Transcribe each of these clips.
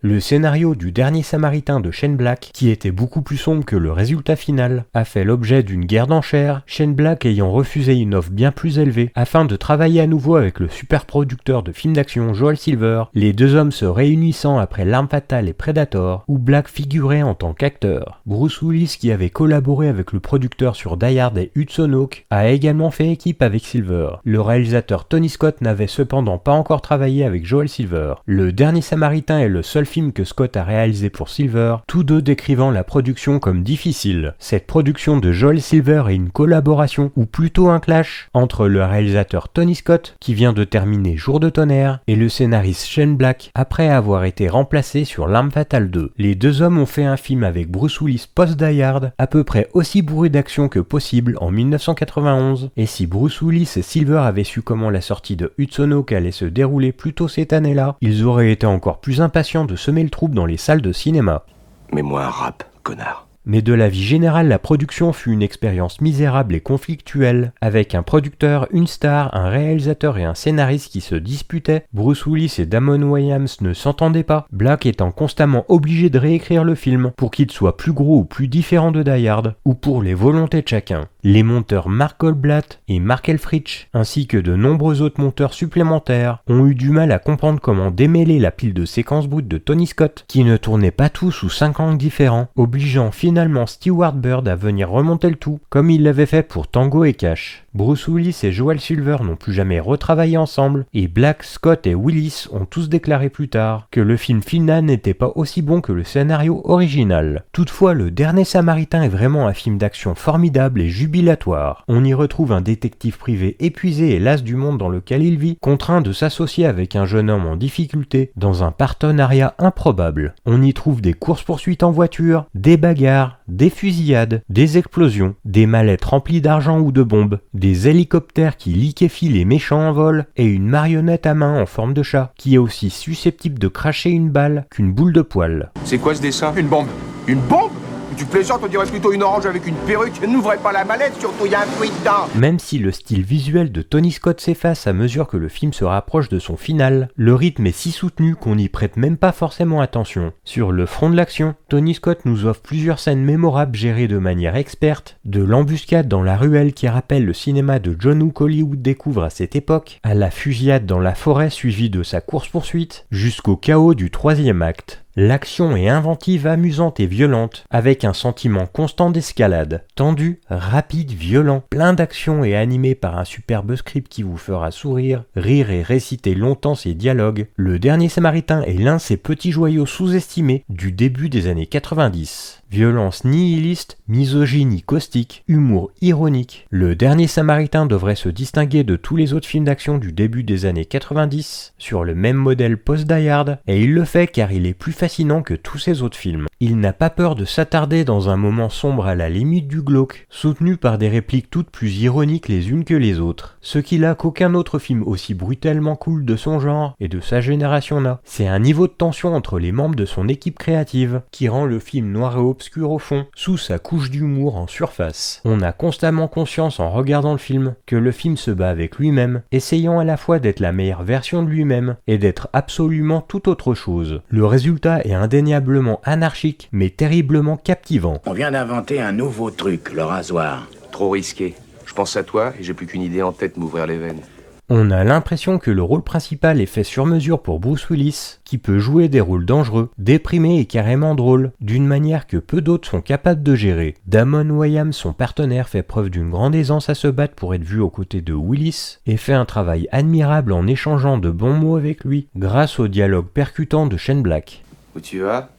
Le scénario du Dernier Samaritain de Shane Black, qui était beaucoup plus sombre que le résultat final, a fait l'objet d'une guerre d'enchères, Shane Black ayant refusé une offre bien plus élevée afin de travailler à nouveau avec le super producteur de films d'action Joel Silver, les deux hommes se réunissant après L'Arme Fatale et Predator, où Black figurait en tant qu'acteur. Bruce Willis, qui avait collaboré avec le producteur sur Die Hard et Hudson Hawk, a également fait équipe avec Silver. Le réalisateur Tony Scott n'avait cependant pas encore travaillé avec Joel Silver. Le Dernier Samaritain est le seul film que Scott a réalisé pour Silver, tous deux décrivant la production comme difficile. Cette production de Joel Silver est une collaboration, ou plutôt un clash, entre le réalisateur Tony Scott, qui vient de terminer Jour de tonnerre, et le scénariste Shane Black, après avoir été remplacé sur L'Arme Fatale 2. Les deux hommes ont fait un film avec Bruce Willis post-Die Hard, à peu près aussi bourré d'action que possible en 1991, et si Bruce Willis et Silver avaient su comment la sortie de Hudson Hawk allait se dérouler plus tôt cette année-là, ils auraient été encore plus impatients de semer le trouble dans les salles de cinéma. Mets-moi un rap, connard. Mais de la vie générale, la production fut une expérience misérable et conflictuelle, avec un producteur, une star, un réalisateur et un scénariste qui se disputaient. Bruce Willis et Damon Wayans ne s'entendaient pas, Black étant constamment obligé de réécrire le film pour qu'il soit plus gros ou plus différent de Die Hard, ou pour les volontés de chacun. Les monteurs Mark Goldblatt et Mark Helfrich, ainsi que de nombreux autres monteurs supplémentaires, ont eu du mal à comprendre comment démêler la pile de séquences brutes de Tony Scott, qui ne tournait pas tous sous 5 angles différents, obligeant finalement Stewart Bird à venir remonter le tout, comme il l'avait fait pour Tango et Cash. Bruce Willis et Joel Silver n'ont plus jamais retravaillé ensemble, et Black, Scott et Willis ont tous déclaré plus tard que le film final n'était pas aussi bon que le scénario original. Toutefois, Le Dernier Samaritain est vraiment un film d'action formidable et jubilatoire. On y retrouve un détective privé épuisé et las du monde dans lequel il vit, contraint de s'associer avec un jeune homme en difficulté dans un partenariat improbable. On y trouve des courses-poursuites en voiture, des bagarres, des fusillades, des explosions, des mallettes remplies d'argent ou de bombes, des hélicoptères qui liquéfient les méchants en vol, et une marionnette à main en forme de chat, qui est aussi susceptible de cracher une balle qu'une boule de poil. C'est quoi ce dessin? Une bombe. Une bombe? Tu plaisantes, on dirait plutôt une orange avec une perruque. N'ouvrez pas la mallette, surtout il y a un fruit dedans. Même si le style visuel de Tony Scott s'efface à mesure que le film se rapproche de son final, le rythme est si soutenu qu'on n'y prête même pas forcément attention. Sur le front de l'action, Tony Scott nous offre plusieurs scènes mémorables gérées de manière experte, de l'embuscade dans la ruelle qui rappelle le cinéma de John Woo qu'Hollywood découvre à cette époque, à la fusillade dans la forêt suivie de sa course-poursuite, jusqu'au chaos du troisième acte. L'action est inventive, amusante et violente, avec un sentiment constant d'escalade. Tendu, rapide, violent, plein d'action et animé par un superbe script qui vous fera sourire, rire et réciter longtemps ses dialogues, Le Dernier Samaritain est l'un de ces petits joyaux sous-estimés du début des années 90. Violence nihiliste, misogynie caustique, humour ironique. Le Dernier Samaritain devrait se distinguer de tous les autres films d'action du début des années 90 sur le même modèle post-Die Hard, et il le fait car il est plus fascinant que tous ses autres films. Il n'a pas peur de s'attarder dans un moment sombre à la limite du glauque, soutenu par des répliques toutes plus ironiques les unes que les autres. Ce qu'il a qu'aucun autre film aussi brutalement cool de son genre et de sa génération n'a. C'est un niveau de tension entre les membres de son équipe créative qui rend le film noir et obscur au fond, sous sa couche d'humour en surface. On a constamment conscience en regardant le film que le film se bat avec lui-même, essayant à la fois d'être la meilleure version de lui-même et d'être absolument tout autre chose. Le résultat est indéniablement anarchique, mais terriblement captivant. On vient d'inventer un nouveau truc, le rasoir. Trop risqué. Je pense à toi et j'ai plus qu'une idée en tête, m'ouvrir les veines. On a l'impression que le rôle principal est fait sur mesure pour Bruce Willis, qui peut jouer des rôles dangereux, déprimés et carrément drôles, d'une manière que peu d'autres sont capables de gérer. Damon Wayans, son partenaire, fait preuve d'une grande aisance à se battre pour être vu aux côtés de Willis, et fait un travail admirable en échangeant de bons mots avec lui, grâce au dialogue percutant de Shane Black. Où tu vas?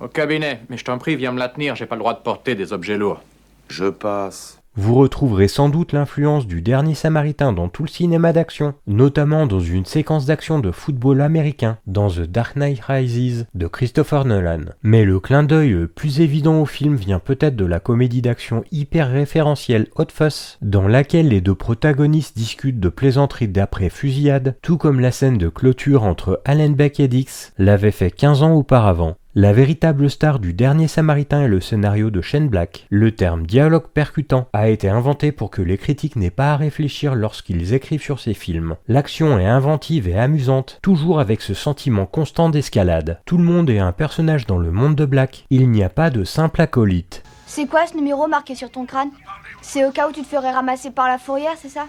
Au cabinet, mais je t'en prie, viens me la tenir, j'ai pas le droit de porter des objets lourds. Je passe. Vous retrouverez sans doute l'influence du Dernier Samaritain dans tout le cinéma d'action, notamment dans une séquence d'action de football américain, dans The Dark Knight Rises de Christopher Nolan. Mais le clin d'œil le plus évident au film vient peut-être de la comédie d'action hyper référentielle Hot Fuzz, dans laquelle les deux protagonistes discutent de plaisanteries d'après-fusillade, tout comme la scène de clôture entre Alan Beck et Dix l'avait fait 15 ans auparavant. La véritable star du Dernier Samaritain est le scénario de Shane Black. Le terme dialogue percutant a été inventé pour que les critiques n'aient pas à réfléchir lorsqu'ils écrivent sur ces films. L'action est inventive et amusante, toujours avec ce sentiment constant d'escalade. Tout le monde est un personnage dans le monde de Black, il n'y a pas de simple acolyte. C'est quoi ce numéro marqué sur ton crâne? C'est au cas où tu te ferais ramasser par la fourrière, c'est ça?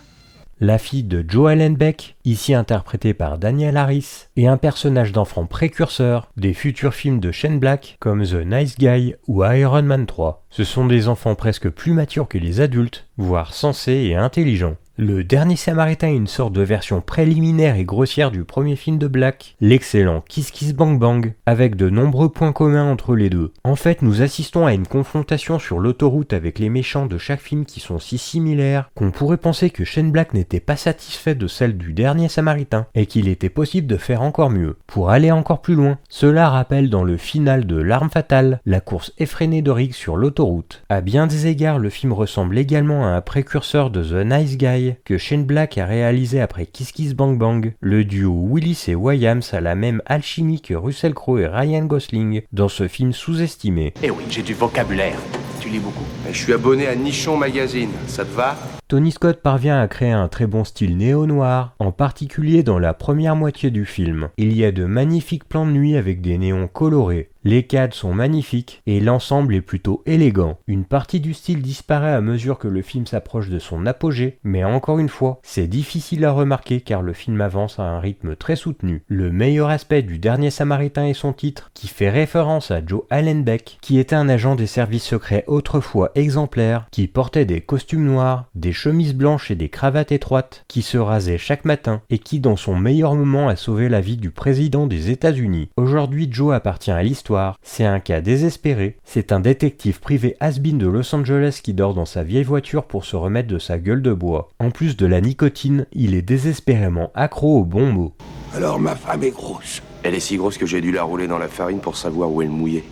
La fille de Joe Allen Beck, ici interprétée par Danielle Harris, est un personnage d'enfant précurseur des futurs films de Shane Black comme The Nice Guy ou Iron Man 3. Ce sont des enfants presque plus matures que les adultes, voire sensés et intelligents. Le Dernier Samaritain est une sorte de version préliminaire et grossière du premier film de Black, l'excellent Kiss Kiss Bang Bang, avec de nombreux points communs entre les deux. En fait, nous assistons à une confrontation sur l'autoroute avec les méchants de chaque film qui sont si similaires qu'on pourrait penser que Shane Black n'était pas satisfait de celle du Dernier Samaritain et qu'il était possible de faire encore mieux. Pour aller encore plus loin, cela rappelle dans le final de L'Arme Fatale la course effrénée de Riggs sur l'autoroute. À bien des égards, le film ressemble également à un précurseur de The Nice Guy que Shane Black a réalisé après Kiss Kiss Bang Bang. Le duo Willis et Williams a la même alchimie que Russell Crowe et Ryan Gosling dans ce film sous-estimé. Eh oui, j'ai du vocabulaire. Tu lis beaucoup? Je suis abonné à Nichon Magazine, ça te va? Tony Scott parvient à créer un très bon style néo-noir, en particulier dans la première moitié du film. Il y a de magnifiques plans de nuit avec des néons colorés. Les cadres sont magnifiques et l'ensemble est plutôt élégant. Une partie du style disparaît à mesure que le film s'approche de son apogée, mais encore une fois, c'est difficile à remarquer car le film avance à un rythme très soutenu. Le meilleur aspect du Dernier Samaritain est son titre, qui fait référence à Joe Allen Beck, qui était un agent des services secrets autrefois exemplaire, qui portait des costumes noirs, des chemises blanches et des cravates étroites, qui se rasait chaque matin et qui dans son meilleur moment a sauvé la vie du président des États-Unis. Aujourd'hui, Joe appartient à l'histoire. C'est un cas désespéré, c'est un détective privé has-been de Los Angeles qui dort dans sa vieille voiture pour se remettre de sa gueule de bois. En plus de la nicotine, il est désespérément accro aux bons mots. Alors ma femme est grosse. Elle est si grosse que j'ai dû la rouler dans la farine pour savoir où elle mouillait.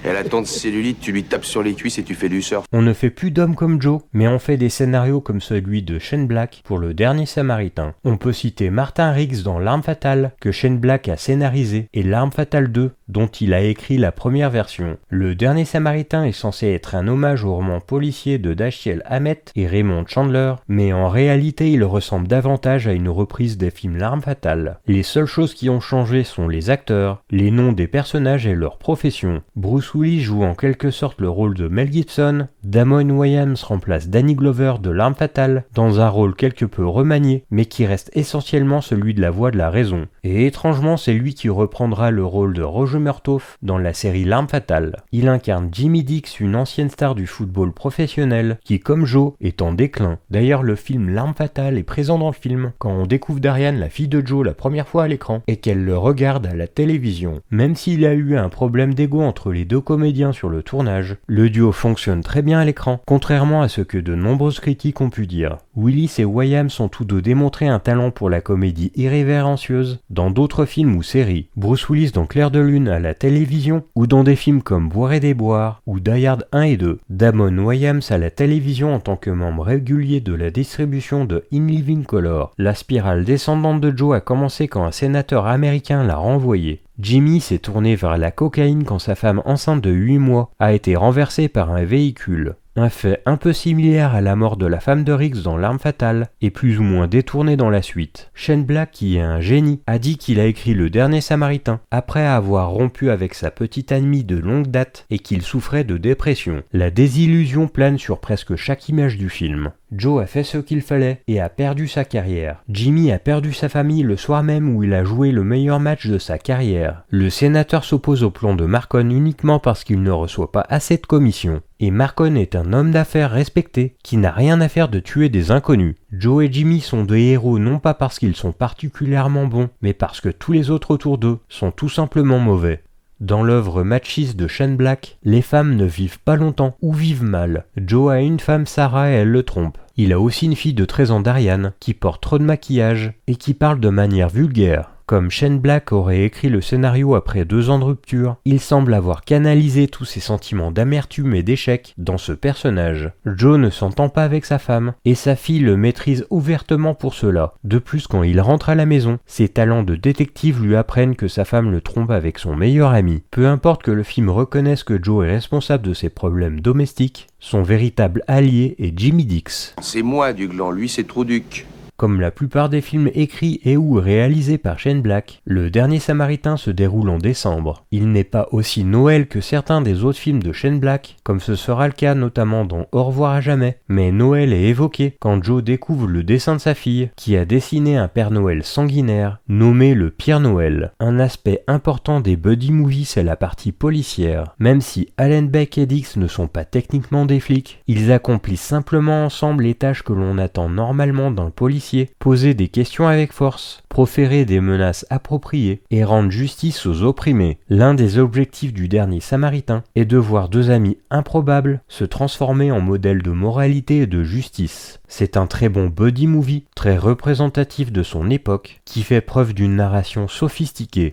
Elle a tant de cellulite, tu lui tapes sur les cuisses et tu fais du surf. On ne fait plus d'hommes comme Joe, mais on fait des scénarios comme celui de Shane Black pour Le Dernier Samaritain. On peut citer Martin Riggs dans L'Arme Fatale, que Shane Black a scénarisé, et L'Arme Fatale 2, dont il a écrit la première version. Le Dernier Samaritain est censé être un hommage au roman policier de Dashiell Hammett et Raymond Chandler, mais en réalité il ressemble davantage à une reprise des films L'Arme Fatale. Les seules choses qui ont changé sont les acteurs, les noms des personnages et leur profession. Bruce Willis joue en quelque sorte le rôle de Mel Gibson, Damon Wayans remplace Danny Glover de L'Arme Fatale, dans un rôle quelque peu remanié, mais qui reste essentiellement celui de la voix de la raison. Et étrangement, c'est lui qui reprendra le rôle de Roger Murtaugh dans la série L'Arme Fatale. Il incarne Jimmy Dix, une ancienne star du football professionnel, qui comme Joe est en déclin. D'ailleurs, le film L'Arme Fatale est présent dans le film, quand on découvre Darian, la fille de Joe, la première fois à l'écran, et qu'elle le regarde à la télévision. Même s'il a eu un problème d'ego entre les deux comédiens sur le tournage, le duo fonctionne très bien à l'écran, contrairement à ce que de nombreuses critiques ont pu dire. Willis et Williams ont tous deux démontré un talent pour la comédie irrévérencieuse dans d'autres films ou séries. Bruce Willis dans Clair de Lune à la télévision, ou dans des films comme Boire et déboire, ou Die Hard 1 et 2. Damon Wayans à la télévision en tant que membre régulier de la distribution de In Living Color. La spirale descendante de Joe a commencé quand un sénateur américain l'a renvoyé. Jimmy s'est tourné vers la cocaïne quand sa femme enceinte de 8 mois a été renversée par un véhicule. Un fait un peu similaire à la mort de la femme de Riggs dans L'Arme Fatale et plus ou moins détourné dans la suite. Shane Black, qui est un génie, a dit qu'il a écrit Le Dernier Samaritain après avoir rompu avec sa petite amie de longue date et qu'il souffrait de dépression. La désillusion plane sur presque chaque image du film. Joe a fait ce qu'il fallait et a perdu sa carrière. Jimmy a perdu sa famille le soir même où il a joué le meilleur match de sa carrière. Le sénateur s'oppose au plan de Marcon uniquement parce qu'il ne reçoit pas assez de commissions. Et Marcon est un homme d'affaires respecté qui n'a rien à faire de tuer des inconnus. Joe et Jimmy sont des héros non pas parce qu'ils sont particulièrement bons, mais parce que tous les autres autour d'eux sont tout simplement mauvais. Dans l'œuvre machiste de Shane Black, les femmes ne vivent pas longtemps ou vivent mal. Joe a une femme, Sarah, et elle le trompe. Il a aussi une fille de 13 ans, Darian, qui porte trop de maquillage et qui parle de manière vulgaire. Comme Shane Black aurait écrit le scénario après 2 ans de rupture, il semble avoir canalisé tous ses sentiments d'amertume et d'échec dans ce personnage. Joe ne s'entend pas avec sa femme, et sa fille le maîtrise ouvertement pour cela. De plus, quand il rentre à la maison, ses talents de détective lui apprennent que sa femme le trompe avec son meilleur ami. Peu importe que le film reconnaisse que Joe est responsable de ses problèmes domestiques, son véritable allié est Jimmy Dix. C'est moi du gland, lui c'est Trouduc. Comme la plupart des films écrits et ou réalisés par Shane Black, Le Dernier Samaritain se déroule en décembre. Il n'est pas aussi Noël que certains des autres films de Shane Black, comme ce sera le cas notamment dans Au revoir à jamais, mais Noël est évoqué quand Joe découvre le dessin de sa fille, qui a dessiné un Père Noël sanguinaire, nommé le Pire Noël. Un aspect important des buddy movies, c'est la partie policière. Même si Alan Beck et Dix ne sont pas techniquement des flics, ils accomplissent simplement ensemble les tâches que l'on attend normalement d'un policier, poser des questions avec force, proférer des menaces appropriées et rendre justice aux opprimés. L'un des objectifs du Dernier Samaritain est de voir 2 amis improbables se transformer en modèles de moralité et de justice. C'est un très bon buddy movie, très représentatif de son époque, qui fait preuve d'une narration sophistiquée.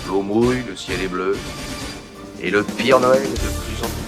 L'eau mouille, le ciel est bleu, et le Pire Noël est de plus en plus